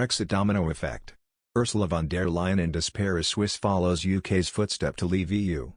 Brexit Domino Effect. Ursula von der Leyen in despair as Swiss follows UK's footstep to leave EU.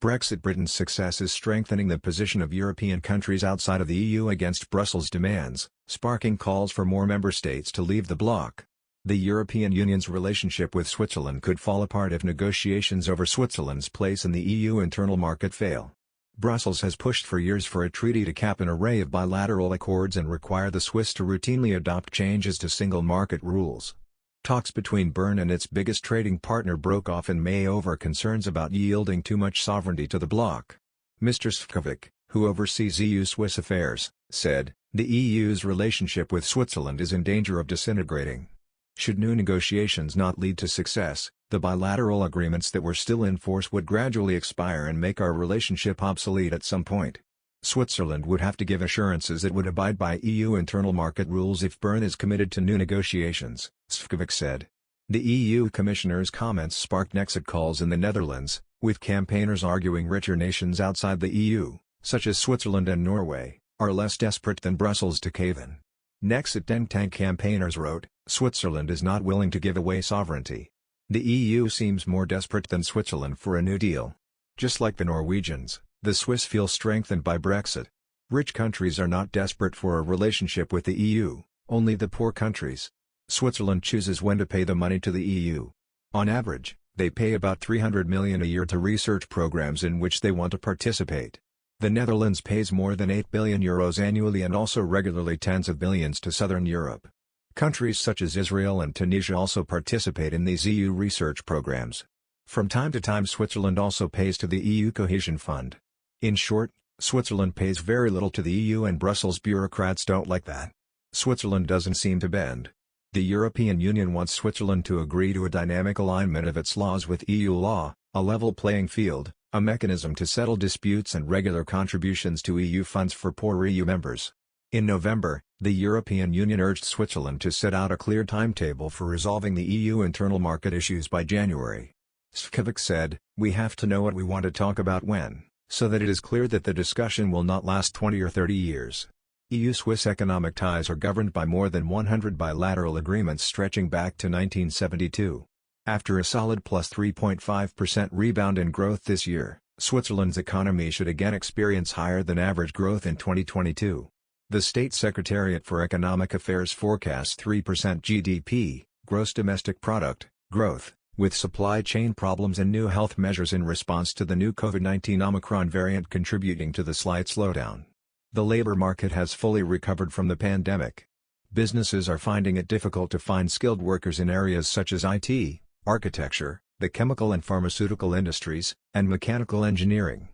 Brexit Britain's success is strengthening the position of European countries outside of the EU against Brussels' demands, sparking calls for more member states to leave the bloc. The European Union's relationship with Switzerland could fall apart if negotiations over Switzerland's place in the EU internal market fail. Brussels has pushed for years for a treaty to cap an array of bilateral accords and require the Swiss to routinely adopt changes to single market rules. Talks between Bern and its biggest trading partner broke off in May over concerns about yielding too much sovereignty to the bloc. Mr. Šefčovič, who oversees EU-Swiss affairs, said, "The EU's relationship with Switzerland is in danger of disintegrating. Should new negotiations not lead to success, the bilateral agreements that were still in force would gradually expire and make our relationship obsolete at some point. Switzerland would have to give assurances it would abide by EU internal market rules if Bern is committed to new negotiations," Šefčovič said. The EU Commissioner's comments sparked exit calls in the Netherlands, with campaigners arguing richer nations outside the EU, such as Switzerland and Norway, are less desperate than Brussels to cave in. Nexit think tank campaigners wrote, "Switzerland is not willing to give away sovereignty. The EU seems more desperate than Switzerland for a new deal. Just like the Norwegians, the Swiss feel strengthened by Brexit. Rich countries are not desperate for a relationship with the EU, only the poor countries. Switzerland chooses when to pay the money to the EU. On average, they pay about 300 million a year to research programs in which they want to participate. The Netherlands pays more than 8 billion euros annually and also regularly tens of billions to southern Europe. Countries such as Israel and Tunisia also participate in these EU research programs. From time to time Switzerland also pays to the EU Cohesion Fund. In short, Switzerland pays very little to the EU and Brussels bureaucrats don't like that. Switzerland doesn't seem to bend. The European Union wants Switzerland to agree to a dynamic alignment of its laws with EU law, a level playing field, a mechanism to settle disputes and regular contributions to EU funds for poor EU members." In November, the European Union urged Switzerland to set out a clear timetable for resolving the EU internal market issues by January. Šefčovič said, "We have to know what we want to talk about when, so that it is clear that the discussion will not last 20 or 30 years." EU-Swiss economic ties are governed by more than 100 bilateral agreements stretching back to 1972. After a solid plus 3.5% rebound in growth this year, Switzerland's economy should again experience higher than average growth in 2022. The State Secretariat for Economic Affairs forecasts 3% GDP, gross domestic product, growth, with supply chain problems and new health measures in response to the new COVID-19 Omicron variant contributing to the slight slowdown. The labor market has fully recovered from the pandemic. Businesses are finding it difficult to find skilled workers in areas such as IT, architecture, the chemical and pharmaceutical industries, and mechanical engineering.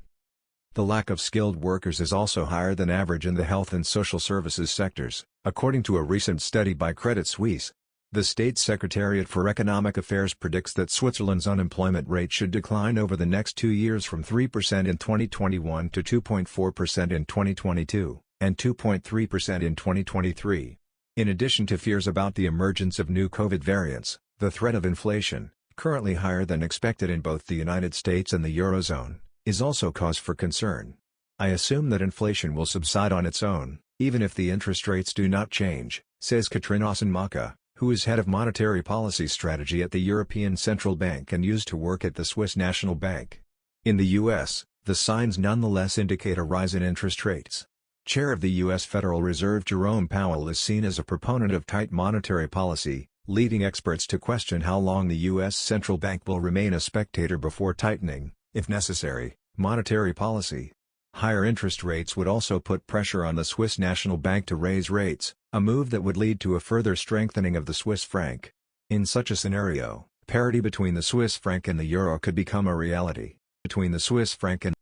The lack of skilled workers is also higher than average in the health and social services sectors, according to a recent study by Credit Suisse. The State Secretariat for Economic Affairs predicts that Switzerland's unemployment rate should decline over the next 2 years from 3% in 2021 to 2.4% in 2022, and 2.3% in 2023. In addition to fears about the emergence of new COVID variants, the threat of inflation, currently higher than expected in both the United States and the Eurozone, is also cause for concern. "I assume that inflation will subside on its own, even if the interest rates do not change," says Katrin Ossenmacher, who is head of monetary policy strategy at the European Central Bank and used to work at the Swiss National Bank. In the U.S., the signs nonetheless indicate a rise in interest rates. Chair of the U.S. Federal Reserve Jerome Powell is seen as a proponent of tight monetary policy, leading experts to question how long the U.S. Central Bank will remain a spectator before tightening, if necessary, monetary policy. Higher interest rates would also put pressure on the Swiss National Bank to raise rates, a move that would lead to a further strengthening of the Swiss franc. In such a scenario, parity between the Swiss franc and the euro could become a reality. Between the Swiss franc and